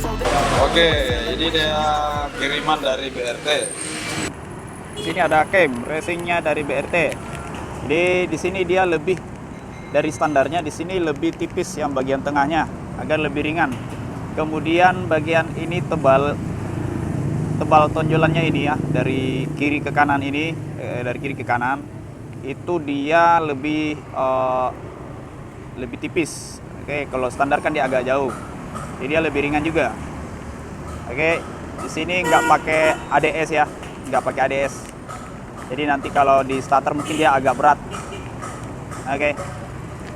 Oke, ini dia kiriman dari BRT. Di sini ada cam racingnya dari BRT. Jadi di sini dia lebih dari standarnya, di sini lebih tipis yang bagian tengahnya agar lebih ringan. Kemudian bagian ini tebal tonjolannya ini ya, dari kiri ke kanan ini, dari kiri ke kanan itu dia lebih tipis. Oke, kalau standar kan dia agak jauh, jadi dia lebih ringan juga. Oke, di sini nggak pakai ADS ya, nggak pakai ADS. Jadi nanti kalau di starter mungkin dia agak berat. Oke,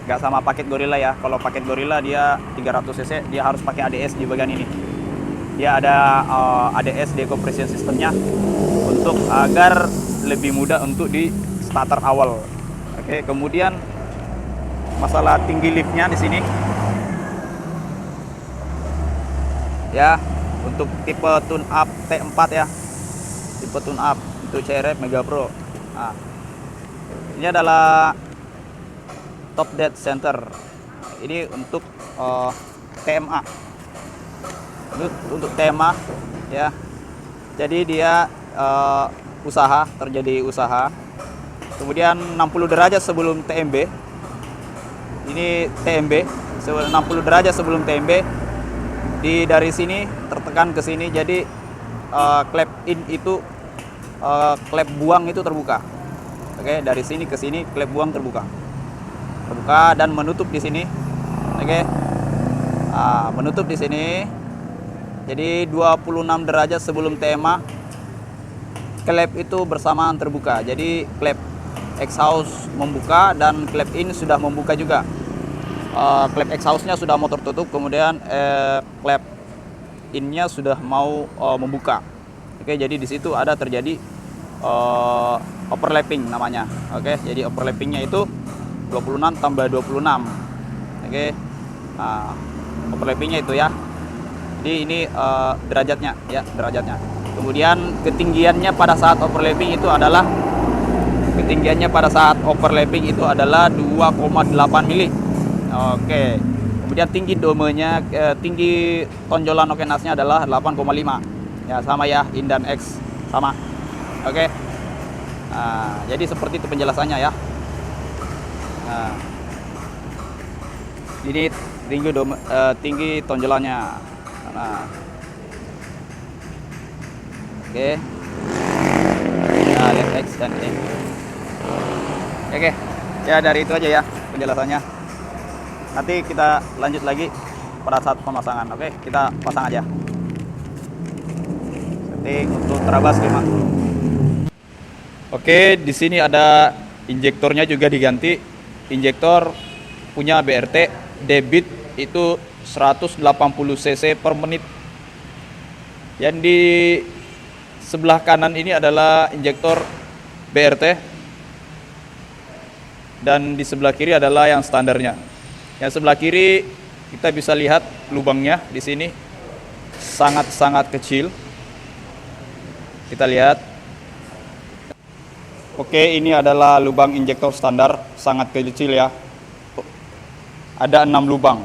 nggak sama paket Gorilla ya. Kalau paket Gorilla dia 300 cc, dia harus pakai ADS di bagian ini. Dia ada ADS decompression systemnya untuk agar lebih mudah untuk di starter awal. Oke, kemudian masalah tinggi liftnya di sini. Ya, untuk tipe tune up T4 ya, tipe tune up untuk CRF Mega Pro. Nah, ini adalah top dead center. Ini untuk TMA. Untuk TMA ya. Jadi dia terjadi usaha. Kemudian 60 derajat sebelum TMB. Ini TMB, 60 derajat sebelum TMB. Dari sini tertekan ke sini, jadi klep in itu klep buang itu terbuka. Oke, dari sini ke sini klep buang terbuka dan menutup di sini. Oke, menutup di sini. Jadi 26 derajat sebelum TMA klep itu bersamaan terbuka. Jadi klep exhaust membuka dan klep in sudah membuka juga. Klep exhaustnya sudah mau tertutup, kemudian klep innya sudah mau membuka. Oke, jadi di situ ada terjadi overlapping namanya. Oke, jadi overlappingnya itu 26 tambah 26. Oke, overlappingnya itu ya. Jadi ini derajatnya ya, derajatnya. Kemudian ketinggiannya pada saat overlapping itu adalah 2,8 mili. Oke. Kemudian tinggi domenya, tinggi tonjolan okenasnya adalah 8,5. Ya, sama ya, In dan X sama. Oke. Nah, jadi seperti itu penjelasannya ya. Nah, ini tinggi tonjolannya. Nah. Oke. Nah, lihat X dan ini. Oke. Ya, dari itu aja ya penjelasannya. Nanti kita lanjut lagi pada saat pemasangan. Oke, kita pasang aja. Setting untuk terabas 5. Oke, di sini ada injektornya juga diganti. Injektor punya BRT, debit itu 180 cc per menit. Yang di sebelah kanan ini adalah injektor BRT. Dan di sebelah kiri adalah yang standarnya. Yang sebelah kiri kita bisa lihat lubangnya di sini sangat-sangat kecil. Kita lihat. Oke, ini adalah lubang injektor standar, sangat kecil ya. Ada 6 lubang.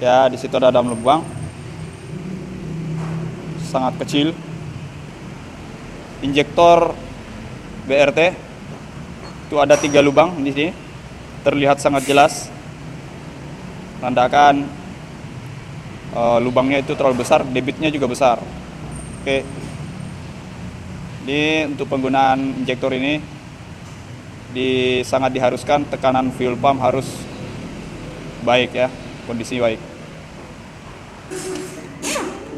Ya, di situ ada 6 lubang. Sangat kecil. Injektor BRT itu ada 3 lubang di sini. Terlihat sangat jelas. Tandaan lubangnya itu terlalu besar, debitnya juga besar. Oke. Ini untuk penggunaan injektor ini sangat diharuskan tekanan fuel pump harus baik ya, kondisi baik.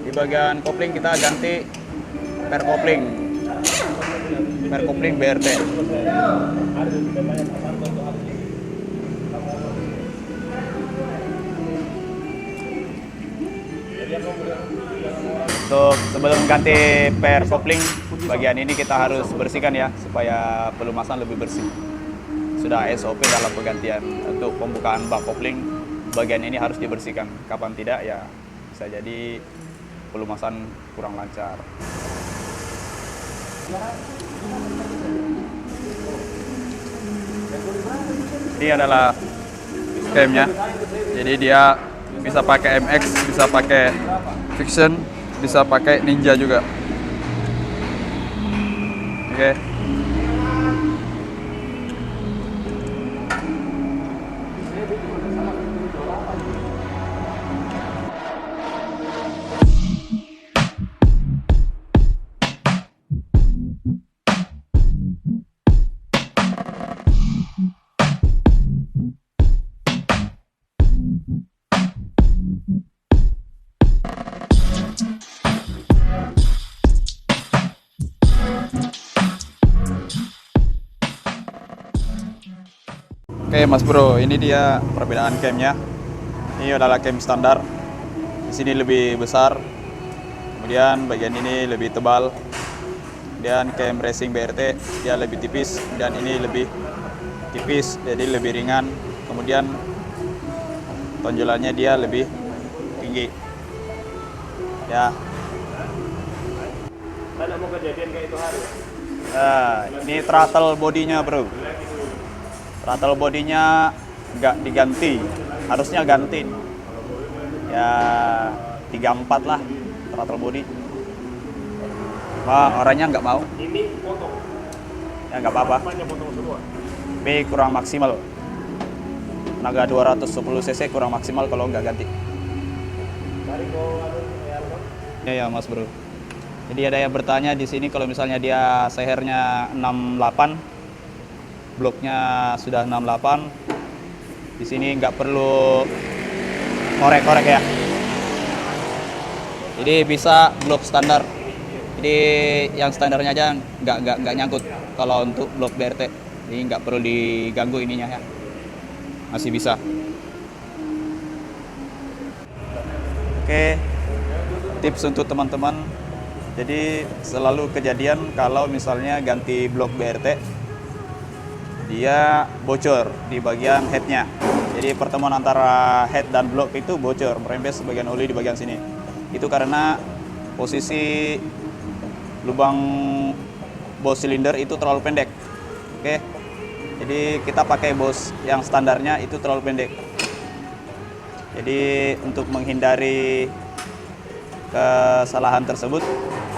Di bagian kopling kita ganti per kopling BRT. Untuk sebelum ganti per kopling, bagian ini kita harus bersihkan ya, supaya pelumasan lebih bersih. Sudah SOP dalam penggantian. Untuk pembukaan bak kopling, bagian ini harus dibersihkan. Kapan tidak ya bisa jadi pelumasan kurang lancar. Ini adalah stemnya. Jadi dia Bisa pakai MX, bisa pakai Fiction, bisa pakai Ninja juga. Oke. Oke Mas Bro, ini dia perbedaan camnya. Ini adalah cam standar. Di sini lebih besar. Kemudian bagian ini lebih tebal. Kemudian cam racing BRT dia lebih tipis dan ini lebih tipis, jadi lebih ringan. Kemudian tonjolannya dia lebih tinggi. Ya. Saya mau kejadian kayak itu hari. Nah, ini throttle bodinya bro. Throttle bodinya nggak diganti, harusnya ganti. Ya 34 lah throttle body. Wah, orangnya nggak mau. Ini potong. Ya nggak apa-apa. Apanya potong semua? B kurang maksimal. Tenaga 210 cc kurang maksimal kalau nggak ganti. Dari Ya Mas Bro. Jadi ada yang bertanya di sini kalau misalnya dia sehernya 68, bloknya sudah 68. Di sini nggak perlu korek-korek ya. Jadi bisa blok standar. Jadi yang standarnya aja nggak nyangkut kalau untuk blok BRT. Jadi nggak perlu diganggu ininya ya. Masih bisa. Oke, tips untuk teman-teman. Jadi selalu kejadian kalau misalnya ganti blok BRT, dia bocor di bagian headnya. Jadi pertemuan antara head dan blok itu bocor, merembes bagian oli di bagian sini. Itu karena posisi lubang bos silinder itu terlalu pendek. Oke. Jadi kita pakai bos yang standarnya itu terlalu pendek. Jadi untuk menghindari kesalahan tersebut,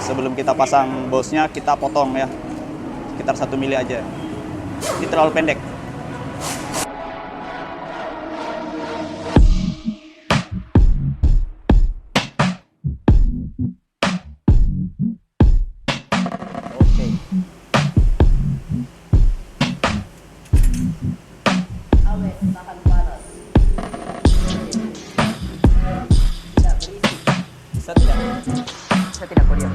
sebelum kita pasang bosnya kita potong ya, sekitar 1 mili aja. Ini terlalu pendek. Oke. Awet, tahan panas. Tidak berisik. Bisa tidak? Bisa tidak Korea?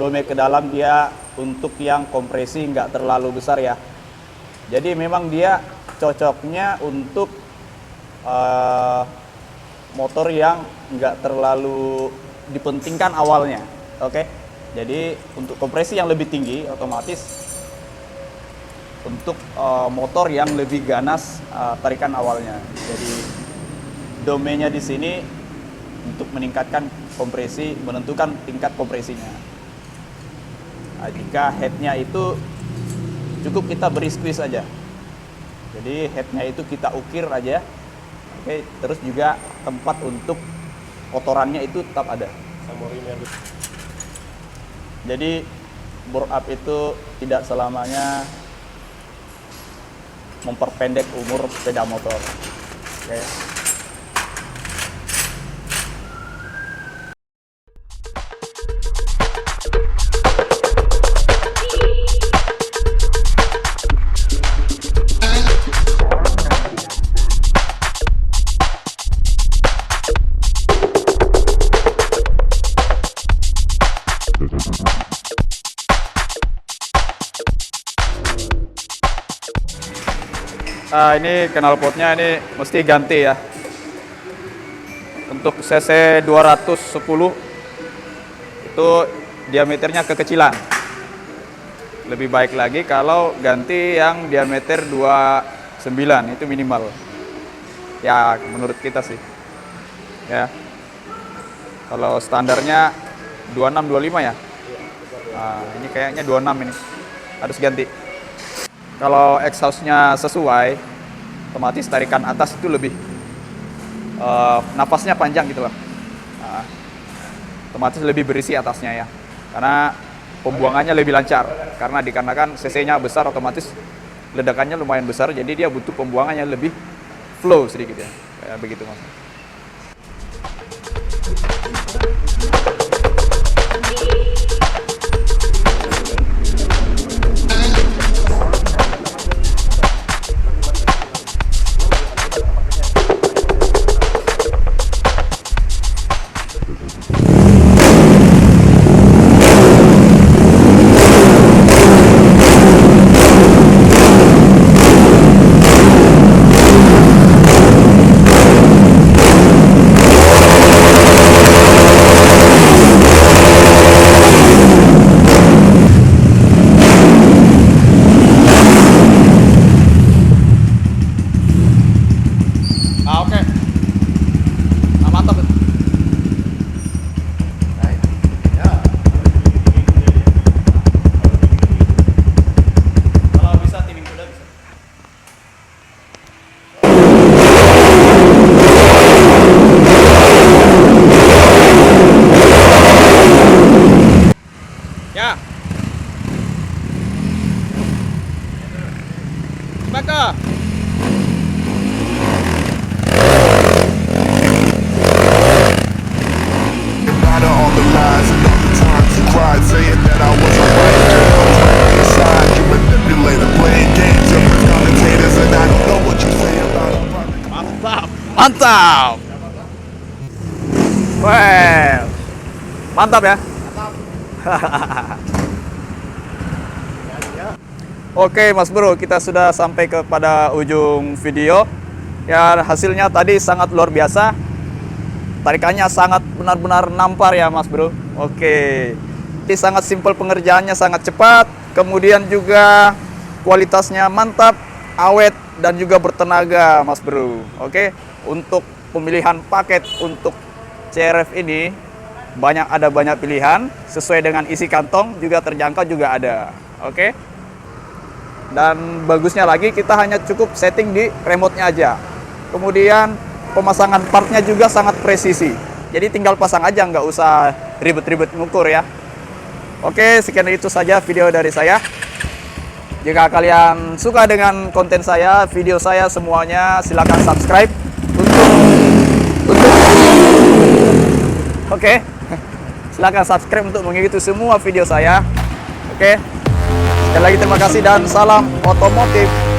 Dome ke dalam dia untuk yang kompresi nggak terlalu besar ya. Jadi memang dia cocoknya untuk motor yang nggak terlalu dipentingkan awalnya. Oke. Jadi untuk kompresi yang lebih tinggi otomatis untuk motor yang lebih ganas tarikan awalnya. Jadi domainnya di sini untuk meningkatkan kompresi, menentukan tingkat kompresinya. Nah, jika headnya itu cukup kita beri squeeze aja. Jadi headnya itu kita ukir aja. Oke, terus juga tempat untuk kotorannya itu tetap ada. Jadi bore up itu tidak selamanya memperpendek umur sepeda motor. Oke. Ini knalpotnya ini mesti ganti ya. Untuk cc 210 itu diameternya kekecilan. Lebih baik lagi kalau ganti yang diameter 29 itu minimal. Ya menurut kita sih. Ya. Kalau standarnya 26 25 ya. Nah, ini kayaknya 26 ini. Harus ganti. Kalau exhaustnya sesuai, otomatis tarikan atas itu lebih napasnya panjang gitu loh. Nah, otomatis lebih berisi atasnya ya, karena pembuangannya lebih lancar. Karena dikarenakan cc-nya besar, otomatis ledakannya lumayan besar, jadi dia butuh pembuangannya lebih flow sedikit ya, kayak begitu mas. Ya. Maka all the lies and all the times you cried, saying that I wasn't right. On the side, you manipulator, playing games with commentators, and I don't know what you say about a mantap, mantap. Well, mantap ya. Oke Mas Bro, kita sudah sampai kepada ujung video. Ya hasilnya tadi sangat luar biasa. Tarikannya sangat benar-benar nampar ya Mas Bro. Oke. Ini sangat simpel pengerjaannya, sangat cepat. Kemudian juga kualitasnya mantap, awet dan juga bertenaga Mas Bro. Oke. Untuk pemilihan paket untuk CRF ini ada banyak pilihan sesuai dengan isi kantong, juga terjangkau juga ada. Oke. Dan bagusnya lagi kita hanya cukup setting di remote-nya aja. Kemudian pemasangan partnya juga sangat presisi. Jadi tinggal pasang aja, nggak usah ribet-ribet ngukur ya. Oke, sekian itu saja video dari saya. Jika kalian suka dengan konten saya, video saya semuanya, silakan subscribe Oke. Silakan subscribe untuk mengikuti semua video saya. Oke. Sekali lagi terima kasih dan salam otomotif.